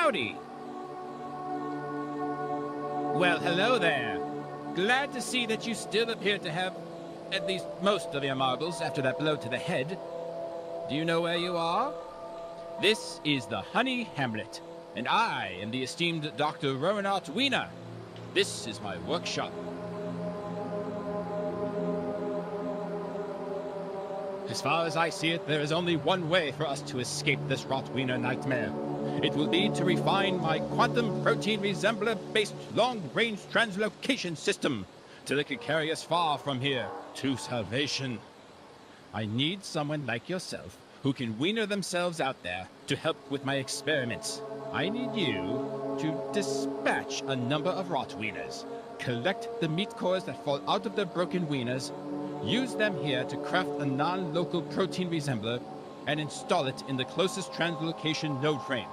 Howdy. Well, hello there. Glad to see that you still appear to have at least most of your marbles after that blow to the head. Do you know where you are? This is the Honey Hamlet, and I am the esteemed Dr. RotWiener. This is my workshop. As far as I see it, there is only one way for us to escape this RotWiener nightmare. It will be to refine my quantum protein resembler-based long-range translocation system till it can carry us far from here to salvation. I need someone like yourself who can wiener themselves out there to help with my experiments. I need you to dispatch a number of RotWieners, collect the meat cores that fall out of the broken wieners, use them here to craft a non-local protein resembler, and install it in the closest translocation node frame,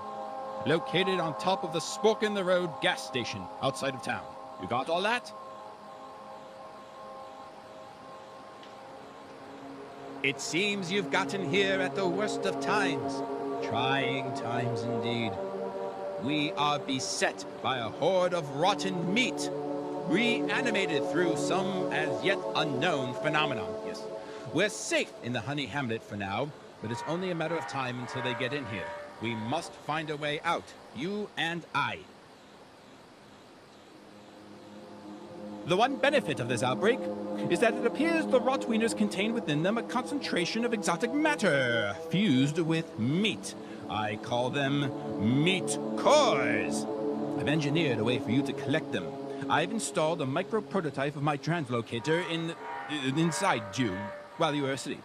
located on top of the Spork in the Road gas station outside of town. You got all that? It seems you've gotten here at the worst of times. Trying times indeed. We are beset by a horde of rotten meat, reanimated through some as yet unknown phenomenon. Yes, we're safe in the Honey Hamlet for now, but it's only a matter of time until they get in here. We must find a way out, you and I. The one benefit of this outbreak is that it appears the RotWieners contain within them a concentration of exotic matter fused with meat. I call them meat cores. I've engineered a way for you to collect them. I've installed a micro-prototype of my translocator inside you while you are asleep.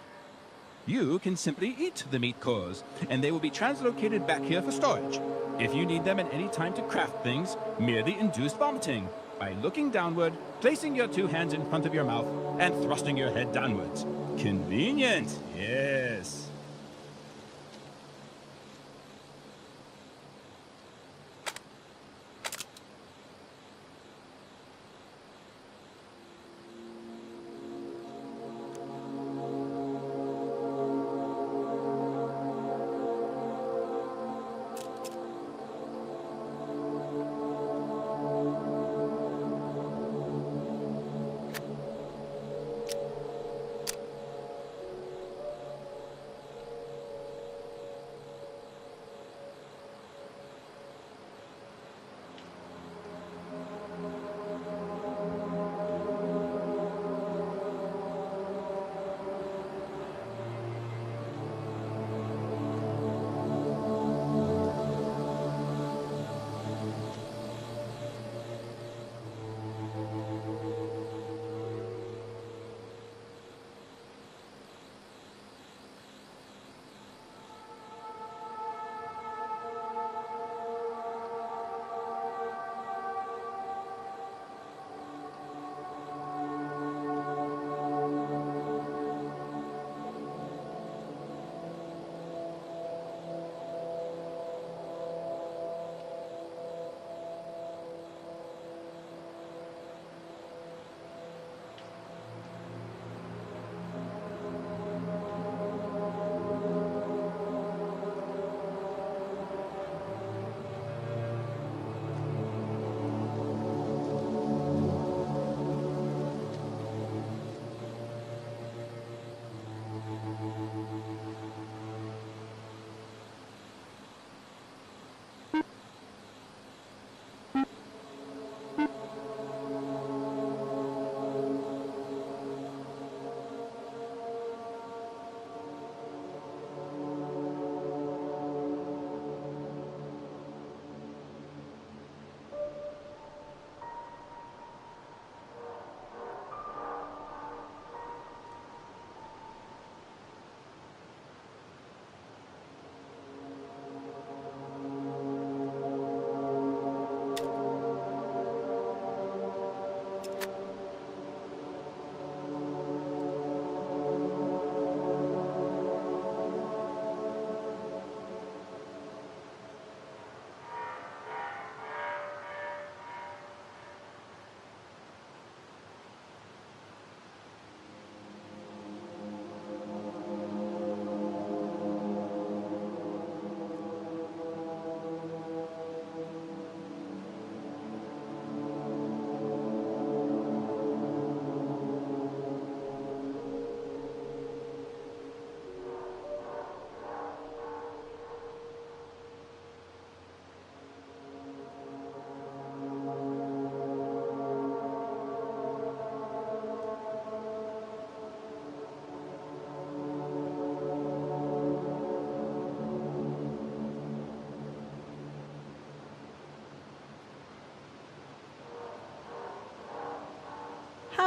You can simply eat the meat cores, and they will be translocated back here for storage. If you need them at any time to craft things, merely induce vomiting by looking downward, placing your two hands in front of your mouth, and thrusting your head downwards. Convenient, yes.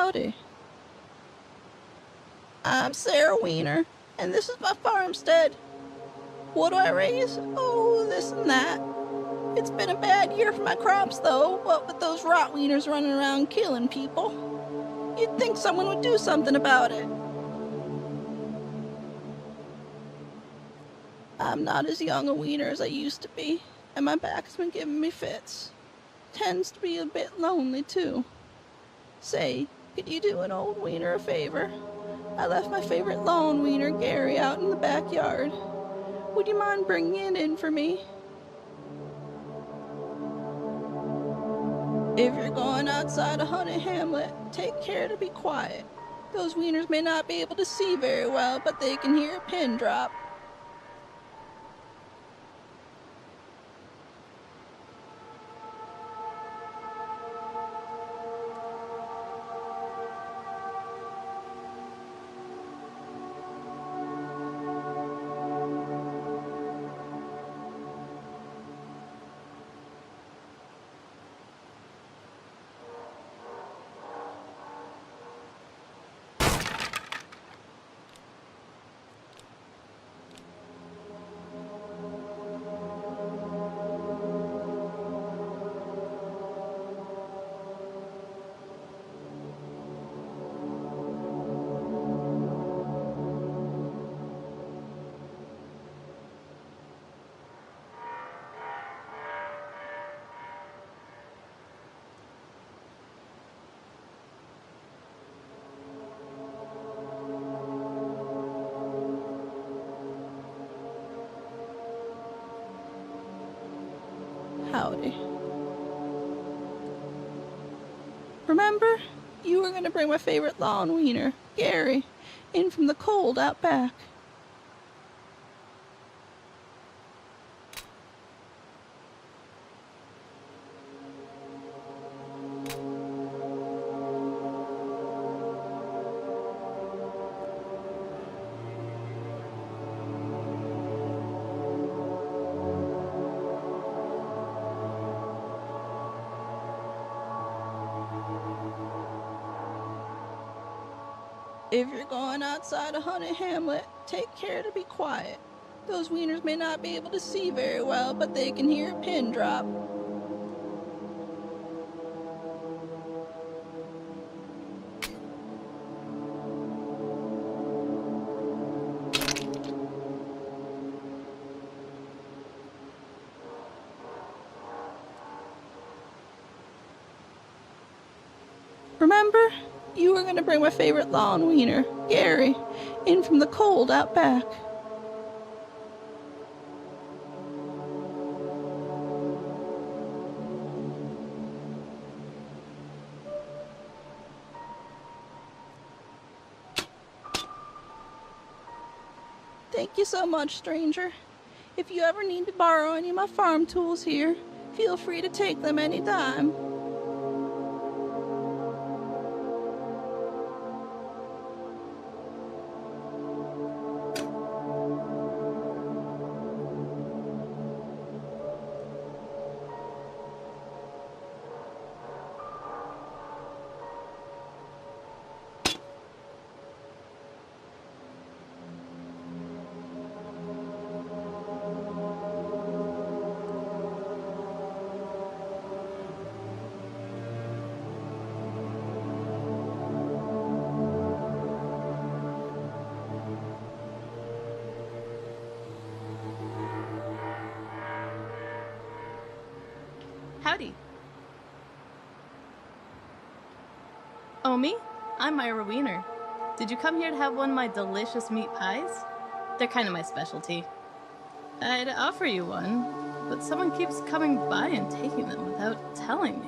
Howdy. I'm Sarah Wiener, and this is my farmstead. What do I raise? Oh, this and that. It's been a bad year for my crops, though, what with those RotWieners running around killing people. You'd think someone would do something about it. I'm not as young a wiener as I used to be, and my back's been giving me fits. Tends to be a bit lonely, too. Say, could you do an old wiener a favor? I left my favorite lawn wiener, Gary, out in the backyard. Would you mind bringing it in for me? If you're going outside of Honey Hamlet, take care to be quiet. Those wieners may not be able to see very well, but they can hear a pin drop. Howdy. Remember? You were going to bring my favorite lawn wiener, Gary, in from the cold out back. If you're going outside of Honey Hamlet, take care to be quiet. Those wieners may not be able to see very well, but they can hear a pin drop. Remember? You were going to bring my favorite lawn wiener, Gary, in from the cold out back. Thank you so much, stranger. If you ever need to borrow any of my farm tools here, feel free to take them anytime. Howdy. Oh, me? I'm Myra Wiener. Did you come here to have one of my delicious meat pies? They're kind of my specialty. I'd offer you one, but someone keeps coming by and taking them without telling me.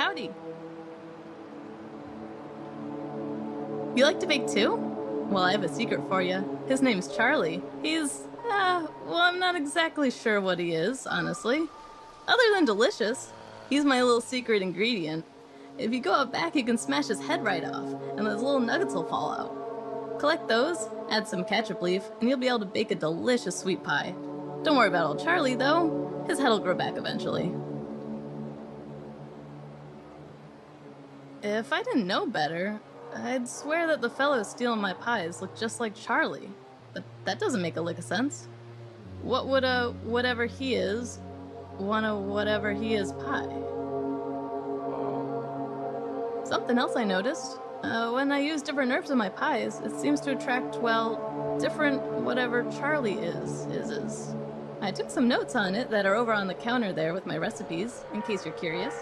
Howdy. You like to bake too? Well, I have a secret for you. His name's Charlie. He's, well, I'm not exactly sure what he is, honestly. Other than delicious. He's my little secret ingredient. If you go out back, you can smash his head right off, and those little nuggets will fall out. Collect those, add some ketchup leaf, and you'll be able to bake a delicious sweet pie. Don't worry about old Charlie, though. His head'll grow back eventually. If I didn't know better, I'd swear that the fellow stealing my pies looked just like Charlie. But that doesn't make a lick of sense. What would a whatever he is want a whatever he is pie? Something else I noticed. When I use different herbs in my pies, it seems to attract, well, different whatever Charlie is. I took some notes on it that are over on the counter there with my recipes, in case you're curious.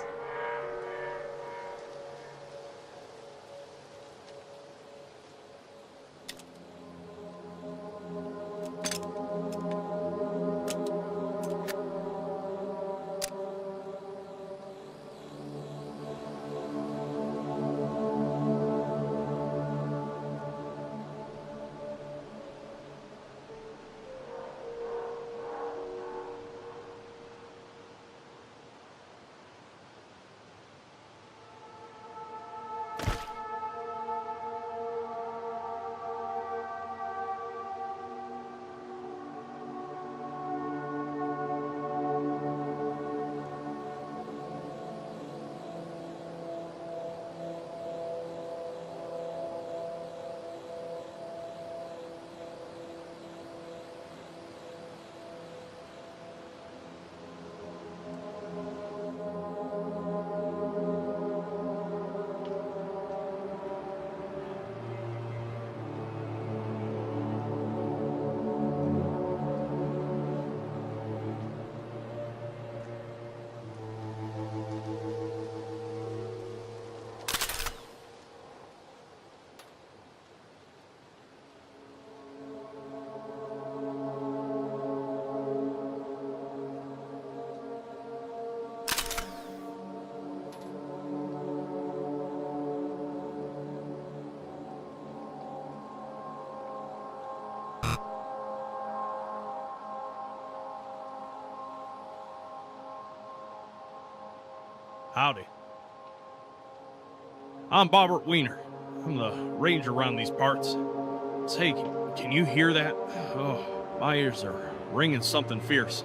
Howdy. I'm Bobbert Wiener. I'm the ranger around these parts. Say, can you hear that? Oh, my ears are ringing something fierce.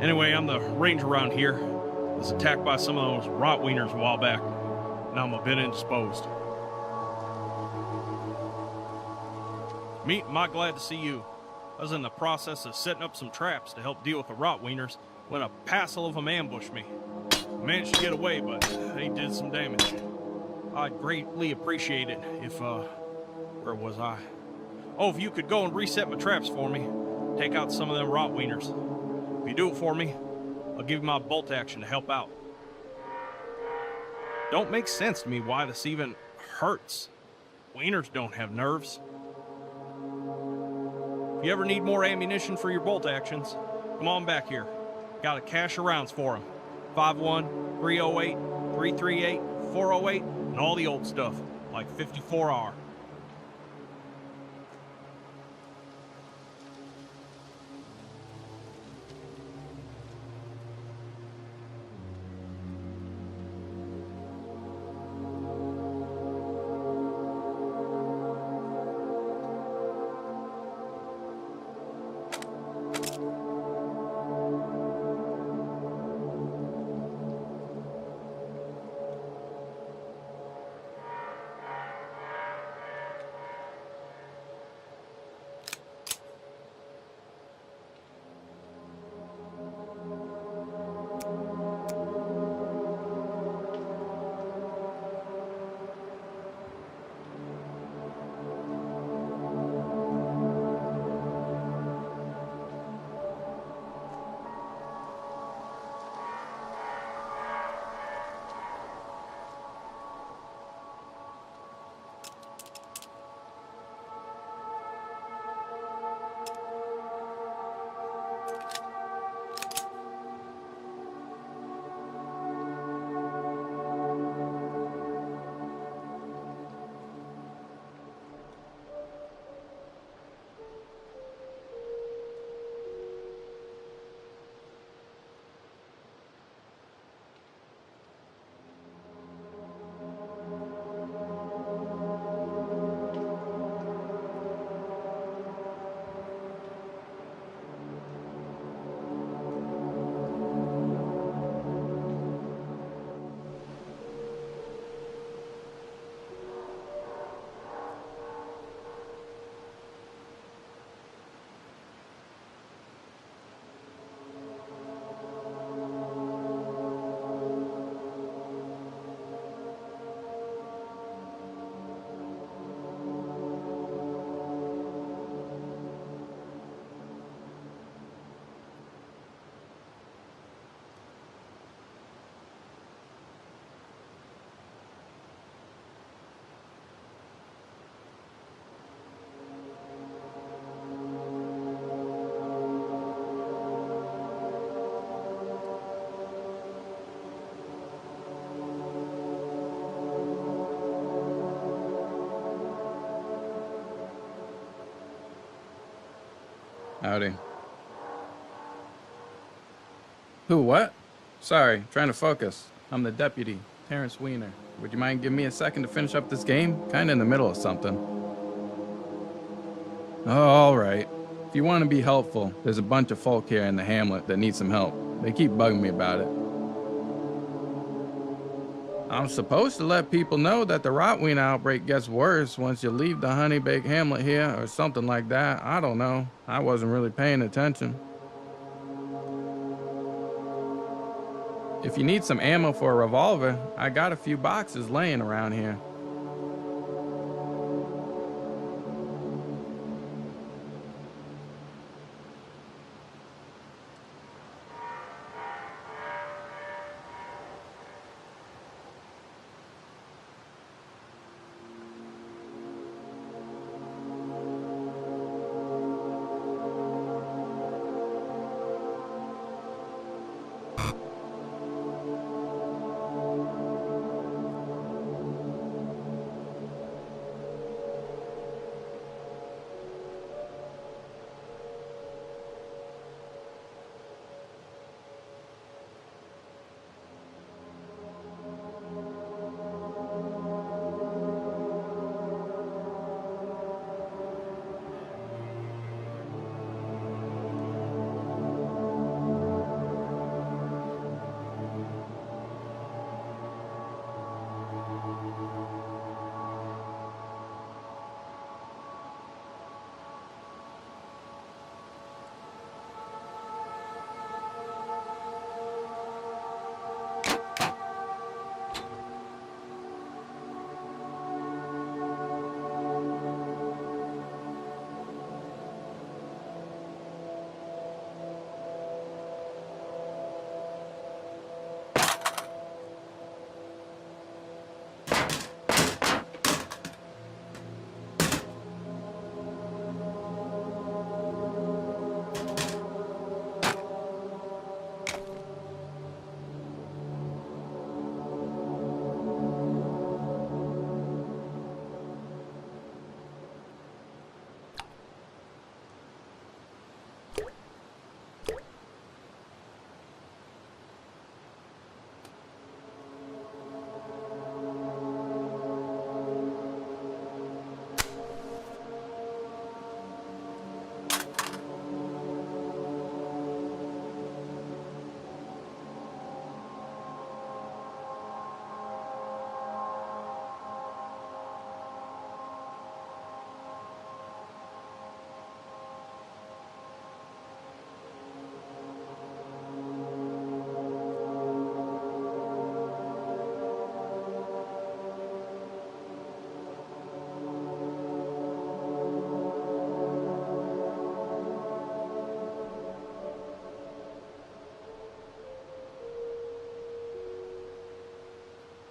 Anyway, I'm the ranger around here. I was attacked by some of those RotWieners a while back. Now I'm a bit indisposed. Meat, am I glad to see you. I was in the process of setting up some traps to help deal with the RotWieners when a passel of them ambushed me. I managed to get away, but they did some damage. I'd greatly appreciate it if, where was I? Oh, if you could go and reset my traps for me. Take out some of them RotWieners. If you do it for me, I'll give you my bolt action to help out. Don't make sense to me why this even hurts. Wieners don't have nerves. If you ever need more ammunition for your bolt actions, come on back here. Got a cache of rounds for them. 5-1, 308, 338, 408, and all the old stuff, like 54R. Howdy. Who, what? Sorry, trying to focus. I'm the deputy, Terrence Wiener. Would you mind giving me a second to finish up this game? Kinda in the middle of something. Oh, all right. If you want to be helpful, there's a bunch of folk here in the hamlet that need some help. They keep bugging me about it. I'm supposed to let people know that the RotWiener outbreak gets worse once you leave the Honeybake Hamlet here, or something like that. I don't know. I wasn't really paying attention. If you need some ammo for a revolver, I got a few boxes laying around here.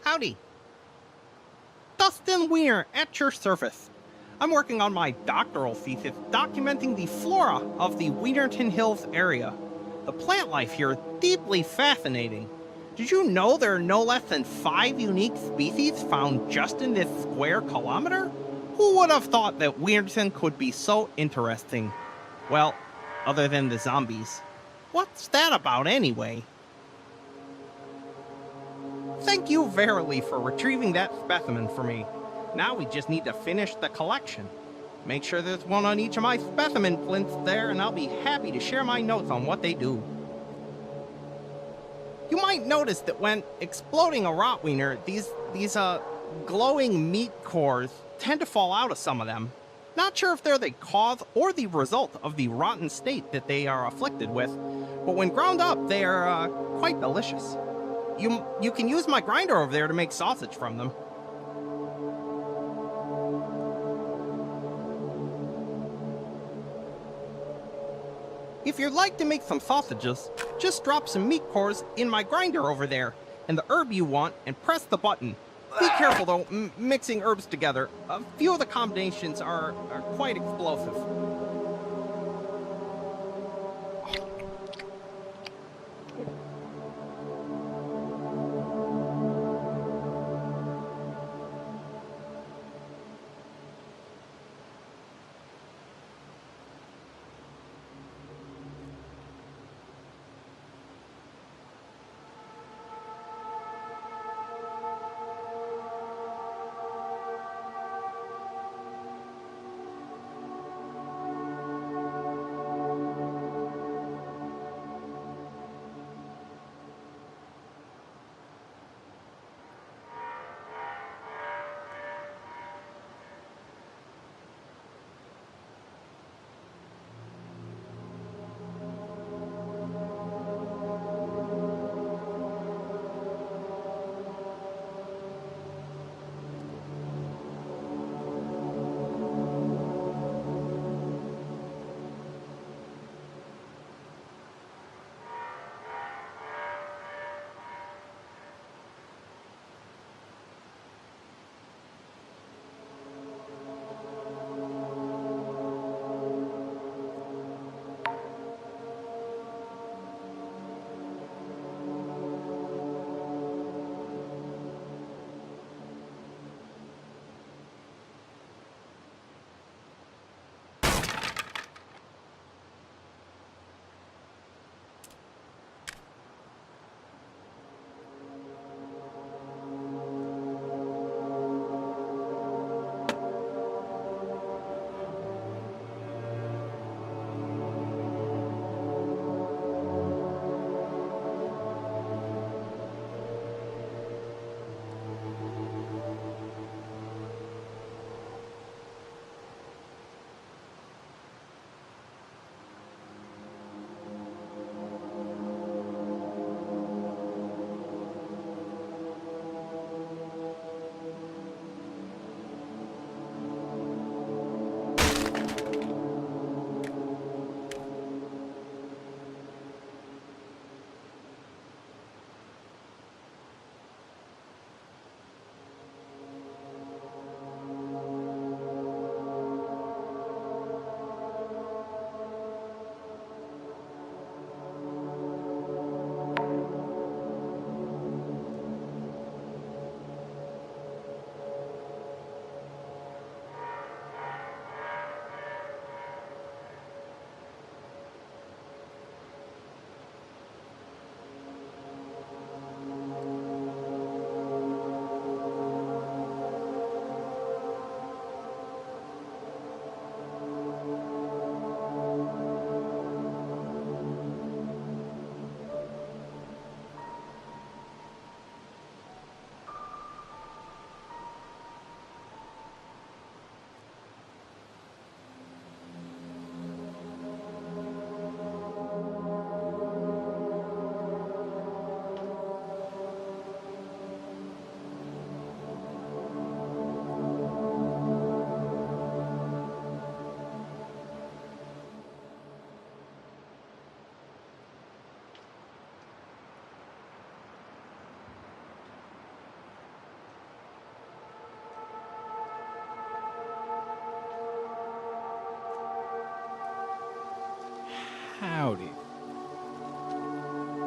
Howdy. Dustin Wiener at your service. I'm working on my doctoral thesis documenting the flora of the Wienerton Hills area. The plant life here is deeply fascinating. Did you know there are no less than 5 unique species found just in this square kilometer? Who would have thought that Wienerton could be so interesting? Well, other than the zombies. What's that about anyway? Thank you verily for retrieving that specimen for me. Now we just need to finish the collection. Make sure there's one on each of my specimen flints there, and I'll be happy to share my notes on what they do. You might notice that when exploding a RotWiener, these glowing meat cores tend to fall out of some of them. Not sure if they're the cause or the result of the rotten state that they are afflicted with, but when ground up, they are quite delicious. You can use my grinder over there to make sausage from them. If you'd like to make some sausages, just drop some meat cores in my grinder over there, and the herb you want, and press the button. Be careful though, mixing herbs together. A few of the combinations are quite explosive.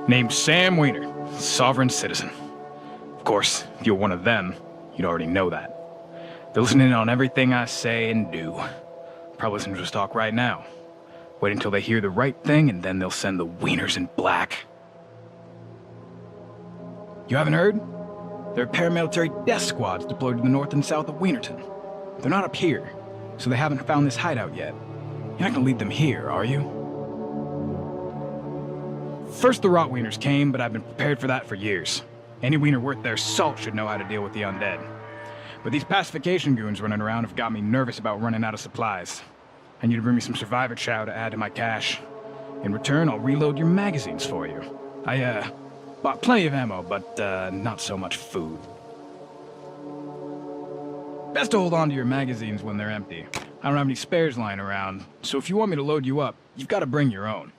Named Sam Wiener, sovereign citizen. Of course, if you're one of them, you'd already know that. They're listening on everything I say and do. Probably listening to us talk right now. Wait until they hear the right thing, and then they'll send the Wieners in black. You haven't heard? There are paramilitary death squads deployed to the north and south of Wienerton. They're not up here, so they haven't found this hideout yet. You're not gonna lead them here, are you? First the RotWieners came, but I've been prepared for that for years. Any Wiener worth their salt should know how to deal with the undead. But these pacification goons running around have got me nervous about running out of supplies. I need to bring me some survivor chow to add to my cache. In return, I'll reload your magazines for you. I, bought plenty of ammo, but, not so much food. Best to hold on to your magazines when they're empty. I don't have any spares lying around, so if you want me to load you up, you've got to bring your own.